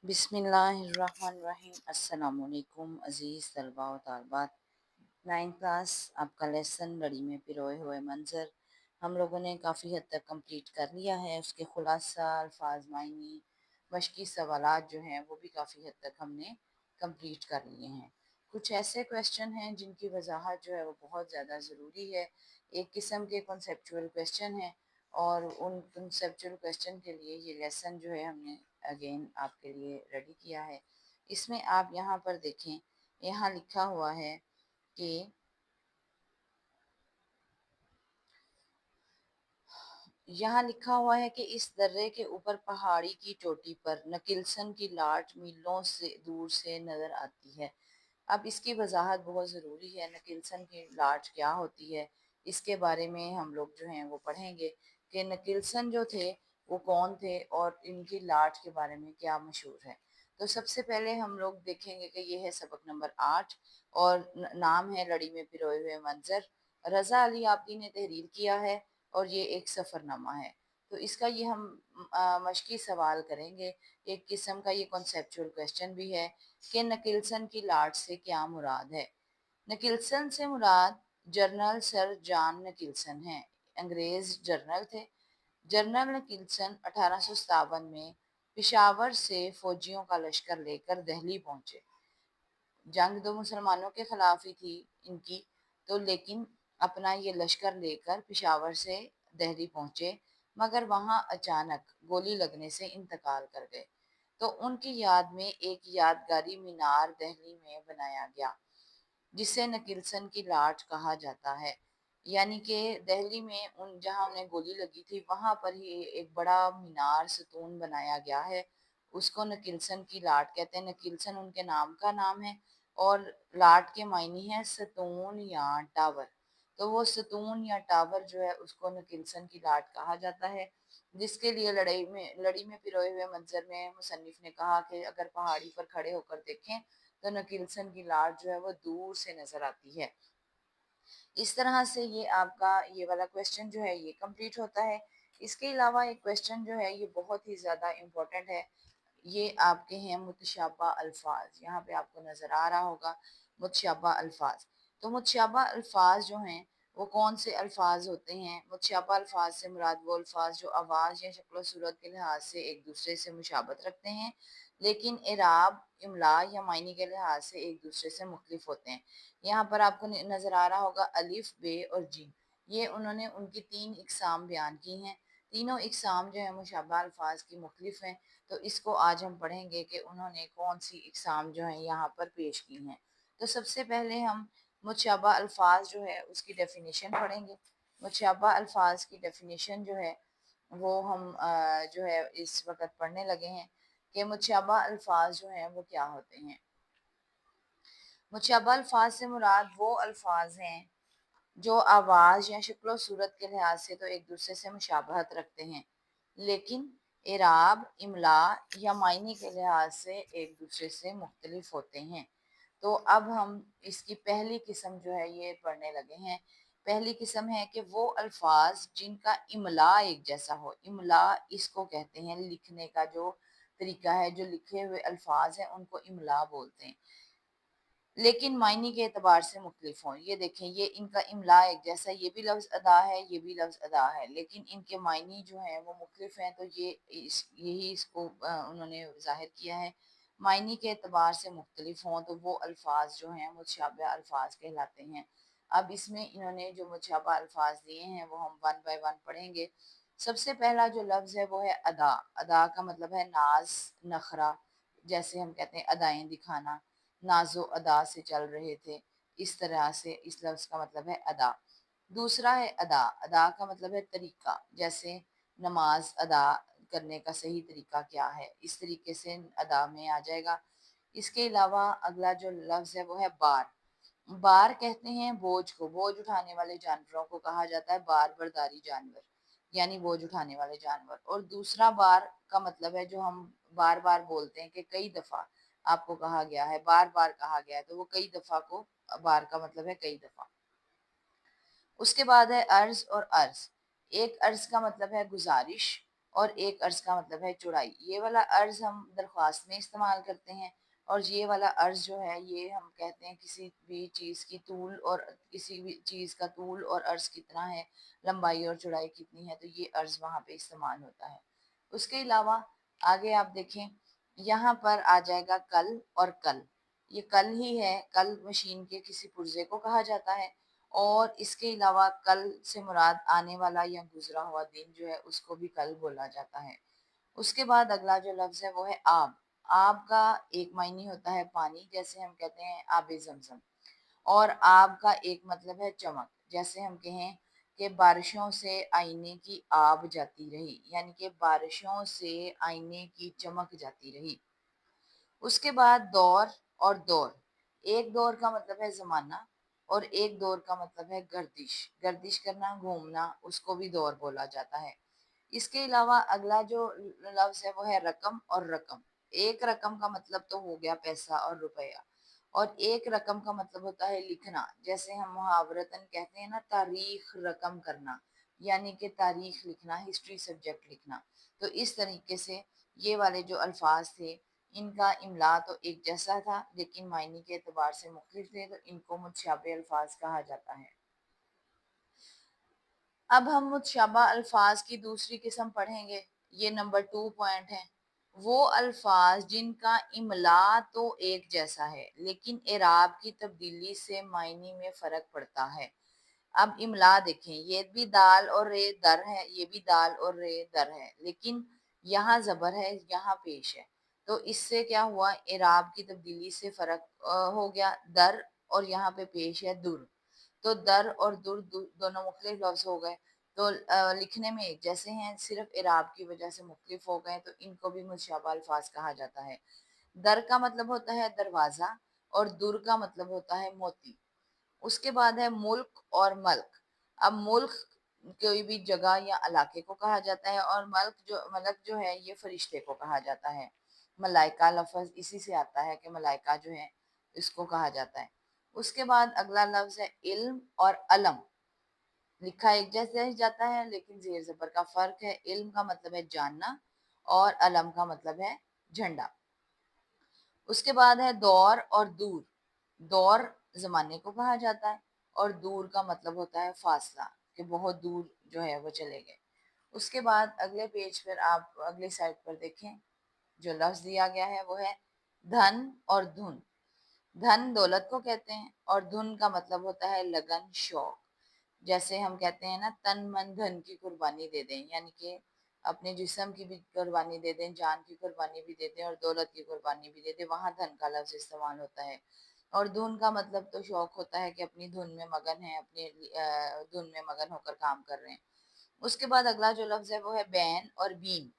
بسم اللہ الرحمن الرحیم۔ السلام علیکم عزیز طلباء و طالبات۔ 9 کلاس آپ کا لیسن لڑی میں پروئے ہوئے منظر ہم لوگوں نے کافی حد تک کمپلیٹ کر لیا ہے۔ اس کے خلاصہ، الفاظ، معنی، مشقی سوالات جو ہیں وہ بھی کافی حد تک ہم نے کمپلیٹ کر لیے ہیں۔ کچھ ایسے کویشچن ہیں جن کی وضاحت جو ہے وہ بہت زیادہ ضروری ہے۔ ایک قسم کے کنسیپچول کویشچن ہیں اور ان کنسیپچول کویشچن کے لیے یہ لیسن جو ہے ہم نے اگین آپ کے لیے ریڈی کیا ہے۔ اس میں آپ یہاں پر دیکھیں، یہاں لکھا ہوا ہے کہ اس درے کے اوپر پہاڑی کی چوٹی پر نکلسن کی لاٹ میلوں سے دور سے نظر آتی ہے۔ اب اس کی وضاحت بہت ضروری ہے۔ نکلسن کی لاٹ کیا ہوتی ہے اس کے بارے میں ہم لوگ جو ہیں وہ پڑھیں گے کہ نکلسن جو تھے وہ کون تھے اور ان کی لاٹ کے بارے میں کیا مشہور ہے۔ تو سب سے پہلے ہم لوگ دیکھیں گے کہ یہ ہے سبق نمبر 8 اور نام ہے لڑی میں پروئے ہوئے منظر۔ رضا علی آپی نے تحریر کیا ہے اور یہ ایک سفر نامہ ہے۔ تو اس کا یہ ہم مشقی سوال کریں گے۔ ایک قسم کا یہ کنسیپچول کویشچن بھی ہے کہ نکلسن کی لاٹ سے کیا مراد ہے۔ نکلسن سے مراد جنرل سر جان نکلسن ہیں، انگریز جنرل تھے۔ جنرل نکلسن 1857 میں پشاور سے فوجیوں کا لشکر لے کر دہلی پہنچے۔ جنگ تو مسلمانوں کے خلاف ہی تھی ان کی، تو لیکن اپنا یہ لشکر لے کر پشاور سے دہلی پہنچے، مگر وہاں اچانک گولی لگنے سے انتقال کر گئے۔ تو ان کی یاد میں ایک یادگاری مینار دہلی میں بنایا گیا جسے نکلسن کی لاٹ کہا جاتا ہے۔ یعنی کہ دہلی میں جہاں انہیں گولی لگی تھی وہاں پر ہی ایک بڑا مینار ستون بنایا گیا ہے، اس کو نکلسن کی لاٹ کہتے ہیں۔ نکلسن ان کے نام کا نام ہے اور لاٹ کے معنی ہے ستون یا ٹاور۔ تو وہ ستون یا ٹاور جو ہے اس کو نکلسن کی لاٹ کہا جاتا ہے، جس کے لیے لڑی میں پروئے ہوئے منظر میں مصنف نے کہا کہ اگر پہاڑی پر کھڑے ہو کر دیکھیں تو نکلسن کی لاٹ جو ہے وہ دور سے نظر آتی ہے۔ اس طرح سے یہ آپ کا یہ والا کویشچن جو ہے یہ کمپلیٹ ہوتا ہے۔ اس کے علاوہ ایک کویشچن جو ہے یہ بہت ہی زیادہ امپورٹنٹ ہے، یہ آپ کے ہیں متشابہ الفاظ۔ یہاں پہ آپ کو نظر آ رہا ہوگا متشابہ الفاظ۔ تو متشابہ الفاظ جو ہیں وہ کون سے الفاظ ہوتے ہیں؟ متشابہ الفاظ سے مراد وہ الفاظ جو آواز یا شکل و صورت کے لحاظ سے ایک دوسرے سے مشابہت رکھتے ہیں لیکن اعراب، املا یا معنی کے لحاظ سے ایک دوسرے سے مختلف ہوتے ہیں۔ یہاں پر آپ کو نظر آ رہا ہوگا الف، بے اور جیم، یہ انہوں نے ان کی 3 اقسام بیان کی ہیں۔ تینوں اقسام جو ہیں مشابہ الفاظ کی مختلف ہیں، تو اس کو آج ہم پڑھیں گے کہ انہوں نے کون سی اقسام جو ہیں یہاں پر پیش کی ہیں۔ تو سب سے پہلے ہم متشابہ الفاظ جو ہے اس کی ڈیفینیشن پڑھیں گے۔ متشابہ الفاظ کی ڈیفینیشن جو ہے وہ ہم جو ہے اس وقت پڑھنے لگے ہیں کہ متشابہ الفاظ جو ہیں وہ کیا ہوتے ہیں۔ متشابہ الفاظ سے مراد وہ الفاظ ہیں جو آواز یا شکل و صورت کے لحاظ سے تو ایک دوسرے سے مشابہت رکھتے ہیں لیکن اعراب، املا یا معنی کے لحاظ سے ایک دوسرے سے مختلف ہوتے ہیں۔ تو اب ہم اس کی پہلی قسم جو ہے یہ پڑھنے لگے ہیں۔ پہلی قسم ہے کہ وہ الفاظ جن کا املا ایک جیسا ہو۔ املا اس کو کہتے ہیں، لکھنے کا جو طریقہ ہے، جو لکھے ہوئے الفاظ ہیں ان کو املا بولتے ہیں، لیکن معنی کے اعتبار سے مختلف ہوں۔ یہ دیکھیں، یہ ان کا املا ایک جیسا، یہ بھی لفظ ادا ہے، یہ بھی لفظ ادا ہے، لیکن ان کے معنی جو ہیں وہ مختلف ہیں۔ تو یہی اس کو انہوں نے ظاہر کیا ہے، معنی کے اعتبار سے مختلف ہوں تو وہ الفاظ جو ہیں متشابہ الفاظ کہلاتے ہیں۔ اب اس میں انہوں نے جو متشابہ الفاظ دیے ہیں وہ ہم 1 بائی 1 پڑھیں گے۔ سب سے پہلا جو لفظ ہے وہ ہے ادا۔ ادا کا مطلب ہے ناز، نخرہ، جیسے ہم کہتے ہیں ادائیں دکھانا، ناز و ادا سے چل رہے تھے، اس طرح سے اس لفظ کا مطلب ہے ادا۔ دوسرا ہے ادا۔ ادا کا مطلب ہے طریقہ، جیسے نماز ادا کرنے کا صحیح طریقہ کیا ہے، اس طریقے سے ادا میں آ جائے گا۔ اس کے علاوہ اگلا جو لفظ ہے وہ ہے بار۔ بار کہتے ہیں بوجھ کو، بوجھ اٹھانے والے جانوروں کو کہا جاتا ہے بار برداری جانور، یعنی بوجھ اٹھانے والے جانور۔ اور دوسرا بار کا مطلب ہے جو ہم بار بار بولتے ہیں کہ کئی دفعہ آپ کو کہا گیا ہے، بار بار کہا گیا ہے، تو وہ کئی دفعہ کو بار کا مطلب ہے کئی دفعہ۔ اس کے بعد ہے عرض اور عرض۔ ایک عرض کا مطلب ہے گزارش اور ایک عرض کا مطلب ہے چوڑائی. یہ والا عرض ہم درخواست میں استعمال کرتے ہیں، اور یہ والا عرض جو ہے یہ ہم کہتے ہیں کسی بھی چیز کی طول اور کسی بھی چیز کا طول اور عرض کتنا ہے، لمبائی اور چوڑائی کتنی ہے، تو یہ عرض وہاں پہ استعمال ہوتا ہے. اس کے علاوہ آگے آپ دیکھیں یہاں پر آ جائے گا کل اور کل. یہ کل ہی ہے، کل مشین کے کسی پرزے کو کہا جاتا ہے، اور اس کے علاوہ کل سے مراد آنے والا یا گزرا ہوا دن جو ہے اس کو بھی کل بولا جاتا ہے. اس کے بعد اگلا جو لفظ ہے وہ ہے آب. آب کا ایک معنی ہوتا ہے پانی، جیسے ہم کہتے ہیں آب زمزم، اور آب کا ایک مطلب ہے چمک، جیسے ہم کہیں کہ بارشوں سے آئینے کی آب جاتی رہی، یعنی کہ بارشوں سے آئینے کی چمک جاتی رہی. اس کے بعد دور اور دور. ایک دور کا مطلب ہے زمانہ، اور ایک دور کا مطلب ہے گردش، گردش کرنا، گھومنا، اس کو بھی دور بولا جاتا ہے. اس کے علاوہ اگلا جو لفظ ہے وہ ہے رقم اور رقم. ایک رقم کا مطلب تو ہو گیا پیسہ اور روپیہ، اور ایک رقم کا مطلب ہوتا ہے لکھنا، جیسے ہم محاورتاً کہتے ہیں نا تاریخ رقم کرنا، یعنی کہ تاریخ لکھنا، ہسٹری سبجیکٹ لکھنا. تو اس طریقے سے یہ والے جو الفاظ تھے ان کا املا تو ایک جیسا تھا لیکن معنی کے اعتبار سے مختلف تھے، تو ان کو متشابہ الفاظ کہا جاتا ہے. اب ہم متشابہ الفاظ کی دوسری قسم پڑھیں گے. یہ نمبر 2 پوائنٹ ہے. وہ الفاظ جن کا املا تو ایک جیسا ہے لیکن اعراب کی تبدیلی سے معنی میں فرق پڑتا ہے. اب املا دیکھیں، یہ بھی دال اور رے در ہے، یہ بھی دال اور رے در ہے، لیکن یہاں زبر ہے، یہاں پیش ہے، تو اس سے کیا ہوا، اعراب کی تبدیلی سے فرق ہو گیا. در اور یہاں پہ پیش ہے در، تو در اور در دونوں مختلف لفظ ہو گئے، تو لکھنے میں ایک جیسے ہیں، صرف اعراب کی وجہ سے مختلف ہو گئے، تو ان کو بھی متشابہ الفاظ کہا جاتا ہے. در کا مطلب ہوتا ہے دروازہ، اور در کا مطلب ہوتا ہے موتی. اس کے بعد ہے ملک اور ملک. اب ملک کوئی بھی جگہ یا علاقے کو کہا جاتا ہے، اور ملک جو ہے یہ فرشتے کو کہا جاتا ہے. ملائکہ لفظ اسی سے آتا ہے کہ ملائکہ جو ہے اس کو کہا جاتا ہے. اس کے بعد اگلا لفظ ہے علم اور علم. لکھا ایک جیسے ہی جاتا ہے لیکن زیر زبر کا فرق ہے. علم کا مطلب ہے جاننا، اور علم کا مطلب ہے جھنڈا. اس کے بعد ہے دور اور دور. دور زمانے کو کہا جاتا ہے، اور دور کا مطلب ہوتا ہے فاصلہ، کہ بہت دور جو ہے وہ چلے گئے. اس کے بعد اگلے پیج پر آپ اگلے سائڈ پر دیکھیں، جو لفظ دیا گیا ہے وہ ہے دھن اور دھن. دھن دولت کو کہتے ہیں، اور دھن کا مطلب ہوتا ہے لگن، شوق. جیسے ہم کہتے ہیں نا تن من دھن کی قربانی دے دیں، یعنی کہ اپنے جسم کی بھی قربانی دے دیں، جان کی قربانی بھی دے دیں، اور دولت کی قربانی بھی دے دیں، وہاں دھن کا لفظ استعمال ہوتا ہے. اور دھن کا مطلب تو شوق ہوتا ہے کہ اپنی دھن میں مگن ہے، اپنی دھن میں مگن ہو کر کام کر رہے ہیں. اس کے بعد اگلا جو لفظ ہے وہ ہے بین اور بین.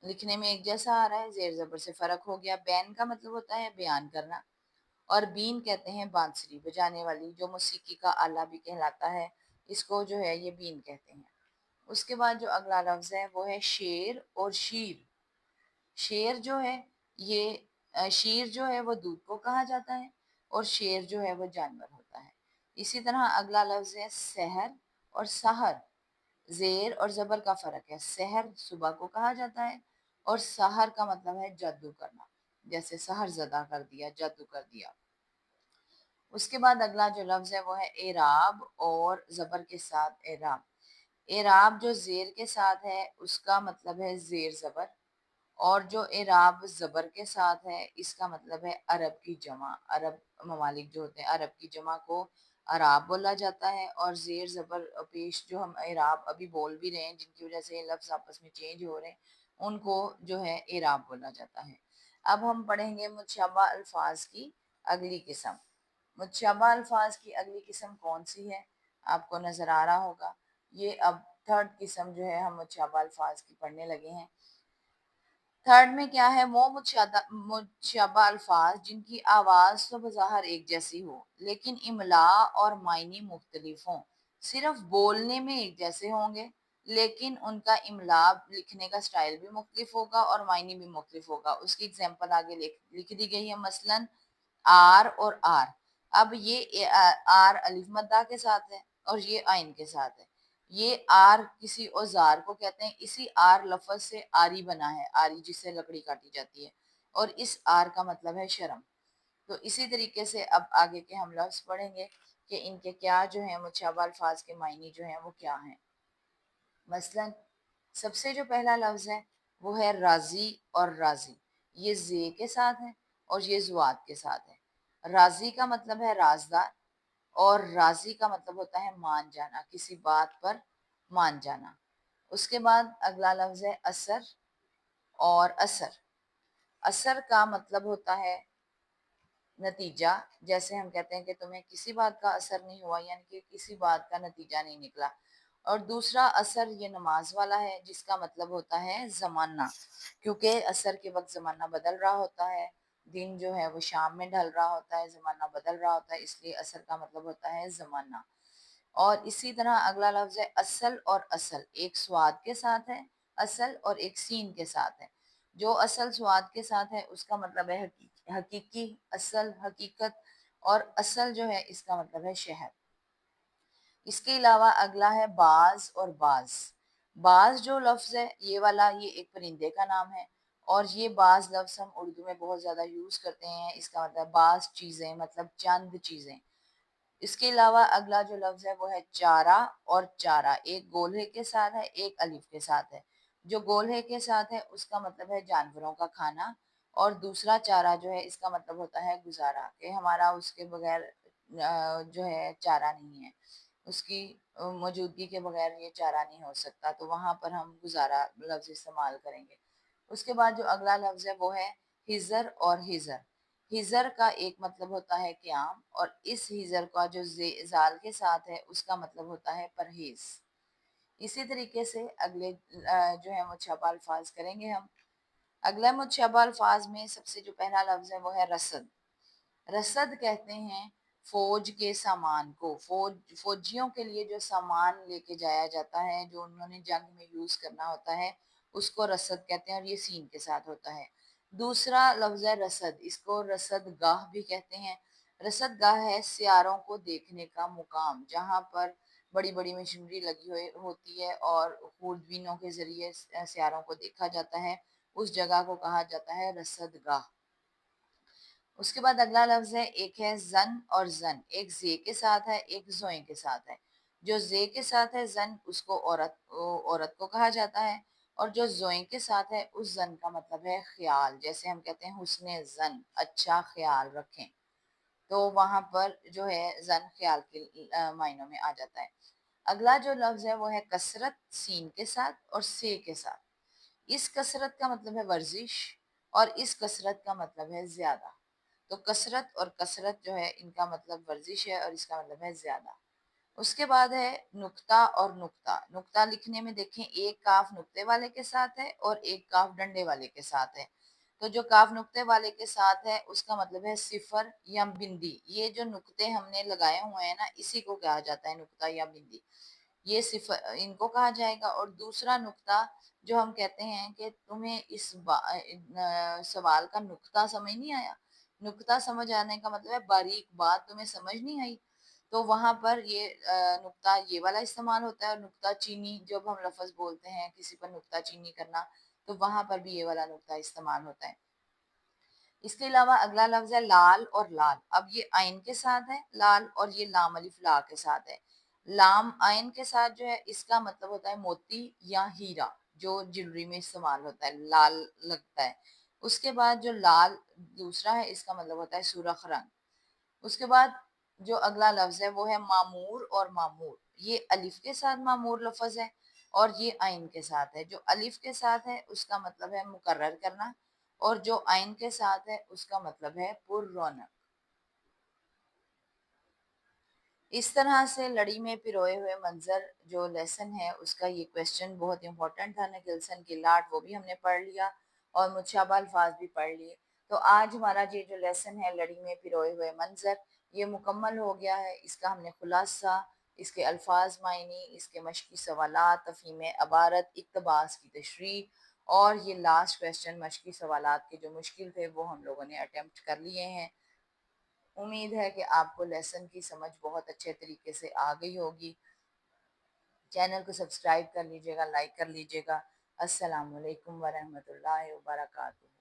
لکھنے میں ایک جیسا آ رہا ہے، زیر زبر سے فرق ہو گیا. بین کا مطلب ہوتا ہے بیان کرنا، اور بین کہتے ہیں بانسری بجانے والی، جو موسیقی کا آلہ بھی کہلاتا ہے، اس کو جو ہے یہ بین کہتے ہیں. اس کے بعد جو اگلا لفظ ہے وہ ہے شیر اور شیر. شیر جو ہے یہ شیر جو ہے وہ دودھ کو کہا جاتا ہے، اور شیر جو ہے وہ جانور ہوتا ہے. اسی طرح اگلا لفظ ہے سحر اور سحر. زیر اور زبر کا فرق ہے. سحر صبح کو کہا جاتا ہے، اور سحر کا مطلب ہے جادو کرنا، جیسے سحر زدہ کر دیا، جادو کر دیا. اس کے بعد اگلا جو لفظ ہے وہ ہے اعراب اور زبر کے ساتھ اعراب. اعراب جو زیر کے ساتھ ہے اس کا مطلب ہے زیر زبر، اور جو اعراب زبر کے ساتھ ہے اس کا مطلب ہے عرب کی جمع. عرب ممالک جو ہوتے ہیں عرب کی جمع کو عراب بولا جاتا ہے، اور زیر زبر پیش جو ہم اعراب ابھی بول بھی رہے ہیں جن کی وجہ سے لفظ آپس میں چینج ہو رہے ہیں، ان کو جو ہے اعراب بولا جاتا ہے. اب ہم پڑھیں گے متشابہ الفاظ کی اگلی قسم. متشابہ الفاظ کی اگلی قسم کون سی ہے، آپ کو نظر آ رہا ہوگا. یہ اب تھرڈ قسم جو ہے ہم متشابہ الفاظ کی پڑھنے لگے ہیں. تھرڈ میں کیا ہے، وہ متشابہ الفاظ جن کی آواز تو بظاہر ایک جیسی ہو لیکن املا اور معنی مختلف ہوں. صرف بولنے میں ایک جیسے ہوں گے لیکن ان کا املا لکھنے کا سٹائل بھی مختلف ہوگا اور معنی بھی مختلف ہوگا. اس کی اگزامپل آگے لکھ دی گئی ہے، مثلا آر اور آر. اب یہ آر الف مدہ کے ساتھ ہے اور یہ آئین کے ساتھ ہے. یہ آر کسی اوزار کو کہتے ہیں، اسی آر لفظ سے آری بنا ہے، آری جس سے لکڑی کاٹی جاتی ہے، اور اس آر کا مطلب ہے شرم۔ تو اسی طریقے سے اب آگے کے ہم لفظ پڑھیں گے کہ ان کے کیا جو ہیں متشابہ الفاظ کے معنی جو ہیں وہ کیا ہیں۔ مثلا سب سے جو پہلا لفظ ہے وہ ہے راضی اور راضی، یہ زے کے ساتھ ہے اور یہ زوات کے ساتھ ہے۔ راضی کا مطلب ہے رازدار، اور راضی کا مطلب ہوتا ہے مان جانا، کسی بات پر مان جانا۔ اس کے بعد اگلا لفظ ہے اثر اور اثر۔ اثر کا مطلب ہوتا ہے نتیجہ، جیسے ہم کہتے ہیں کہ تمہیں کسی بات کا اثر نہیں ہوا، یعنی کہ کسی بات کا نتیجہ نہیں نکلا۔ اور دوسرا اثر یہ نماز والا ہے، جس کا مطلب ہوتا ہے زمانہ، کیونکہ اثر کے وقت زمانہ بدل رہا ہوتا ہے، دن جو ہے وہ شام میں ڈھل رہا ہوتا ہے، زمانہ بدل رہا ہوتا ہے، اس لیے اثر کا مطلب ہوتا ہے زمانہ۔ اور اسی طرح اگلا لفظ ہے اصل اور اصل، ایک سواد کے ساتھ ہے اصل اور ایک سین کے ساتھ ہے۔ جو اصل سواد کے ساتھ ہے اس کا مطلب ہے حقیقی، اصل، حقیقت، اور اصل جو ہے اس کا مطلب ہے شہر۔ اس کے علاوہ اگلا ہے باز اور باز۔ باز جو لفظ ہے یہ والا، یہ ایک پرندے کا نام ہے، اور یہ باز لفظ ہم اردو میں بہت زیادہ یوز کرتے ہیں، اس کا مطلب بعض چیزیں، مطلب چند چیزیں۔ اس کے علاوہ اگلا جو لفظ ہے وہ ہے چارہ اور چارہ، ایک گولہے کے ساتھ ہے، ایک الف کے ساتھ ہے۔ جو گولہے کے ساتھ ہے اس کا مطلب ہے جانوروں کا کھانا، اور دوسرا چارہ جو ہے اس کا مطلب ہوتا ہے گزارا، کہ ہمارا اس کے بغیر جو ہے چارہ نہیں ہے، اس کی موجودگی کے بغیر یہ چارہ نہیں ہو سکتا، تو وہاں پر ہم گزارا لفظ استعمال کریں گے۔ اس کے بعد جو اگلا لفظ ہے وہ ہے ہزر اور ہزر۔ ہزر کا ایک مطلب ہوتا ہے قیام، اور اس ہزر کا جو زال کے ساتھ ہے اس کا مطلب ہوتا ہے پرہیز۔ اسی طریقے سے اگلے جو ہے متشابہ الفاظ کریں گے ہم۔ اگلا متشابہ الفاظ میں سب سے جو پہلا لفظ ہے وہ ہے رسد۔ رسد کہتے ہیں فوج کے سامان کو، فوجیوں کے لیے جو سامان لے کے جایا جاتا ہے، جو انہوں نے جنگ میں یوز کرنا ہوتا ہے، اس کو رسد کہتے ہیں، اور یہ سین کے ساتھ ہوتا ہے۔ دوسرا لفظ ہے رسد، اس کو رسد گاہ بھی کہتے ہیں۔ رسد گاہ ہے سیاروں کو دیکھنے کا مقام، جہاں پر بڑی بڑی مشینری لگی ہوئی ہوتی ہے اور خوردبینوں کے ذریعے سیاروں کو دیکھا جاتا ہے، اس جگہ کو کہا جاتا ہے رسد گاہ۔ اس کے بعد اگلا لفظ ہے ایک ہے زن اور زن، ایک زے کے ساتھ ہے، ایک زوئیں کے ساتھ ہے۔ جو زے کے ساتھ ہے زن، اس کو عورت کو کہا جاتا ہے، اور جو زوئیں کے ساتھ ہے اس زن کا مطلب ہے خیال، جیسے ہم کہتے ہیں حسن زن، اچھا خیال رکھیں، تو وہاں پر جو ہے زن خیال کے معنوں میں آ جاتا ہے۔ اگلا جو لفظ ہے وہ ہے کثرت، سین کے ساتھ اور سے کے ساتھ۔ اس کثرت کا مطلب ہے ورزش، اور اس کثرت کا مطلب ہے زیادہ۔ تو کثرت اور کثرت جو ہے ان کا مطلب ورزش ہے، اور اس کا مطلب ہے زیادہ۔ اس کے بعد ہے نقطہ اور نقطہ۔ نقطہ لکھنے میں دیکھیں ایک کاف نقطے والے کے ساتھ ہے اور ایک کاف ڈنڈے والے کے ساتھ ہے۔ تو جو کاف نقطے والے کے ساتھ ہے اس کا مطلب ہے صفر یا بندی۔ یہ جو نقطے ہم نے لگائے ہوئے ہیں نا، اسی کو کہا جاتا ہے نقطہ یا بندی، یہ صفر ان کو کہا جائے گا۔ اور دوسرا نقطہ جو ہم کہتے ہیں کہ تمہیں اس سوال کا نقطہ سمجھ نہیں آیا، نقطہ سمجھ آنے کا مطلب ہے باریک بات تمہیں سمجھ نہیں آئی، تو وہاں پر یہ نقطہ یہ والا استعمال ہوتا ہے۔ اور نقطہ چینی جب ہم لفظ بولتے ہیں کسی پر نقطہ چینی کرنا، تو وہاں پر بھی یہ والا نقطہ استعمال ہوتا ہے۔ اس کے علاوہ اگلا لفظ ہے لال اور لال۔ اب یہ عین کے ساتھ ہے لال، اور یہ لام الف لا کے ساتھ ہے۔ لام عین کے ساتھ جو ہے اس کا مطلب ہوتا ہے موتی یا ہیرا، جو جیولری میں استعمال ہوتا ہے، لال لگتا ہے۔ اس کے بعد جو لال دوسرا ہے اس کا مطلب ہوتا ہے سرخ رنگ۔ اس کے بعد جو اگلا لفظ ہے وہ ہے معمور اور معمور۔ یہ الف کے ساتھ معمور لفظ ہے، اور یہ عین کے ساتھ ہے۔ جو الف کے ساتھ ہے اس کا مطلب ہے مقرر کرنا، اور جو عین کے ساتھ ہے اس کا مطلب ہے پر رونق۔ اس طرح سے لڑی میں پروئے ہوئے منظر جو لیسن ہے اس کا یہ کویسچن بہت امپورٹنٹ تھا، نکلسن کی لاٹ وہ بھی ہم نے پڑھ لیا، اور متشابہ الفاظ بھی پڑھ لیے۔ تو آج ہمارا یہ جو لیسن ہے لڑی میں پروئے ہوئے منظر، یہ مکمل ہو گیا ہے۔ اس کا ہم نے خلاصہ، اس کے الفاظ معنی، اس کے مشقی سوالات، تفہیم عبارت، اقتباس کی تشریح، اور یہ لاسٹ کویسچن مشقی سوالات کے جو مشکل تھے وہ ہم لوگوں نے اٹیمپٹ کر لیے ہیں۔ امید ہے کہ آپ کو لیسن کی سمجھ بہت اچھے طریقے سے آ گئی ہوگی۔ چینل کو سبسکرائب کر لیجیے گا، لائک کر لیجیے گا۔ السلام علیکم ورحمۃ اللہ وبرکاتہ۔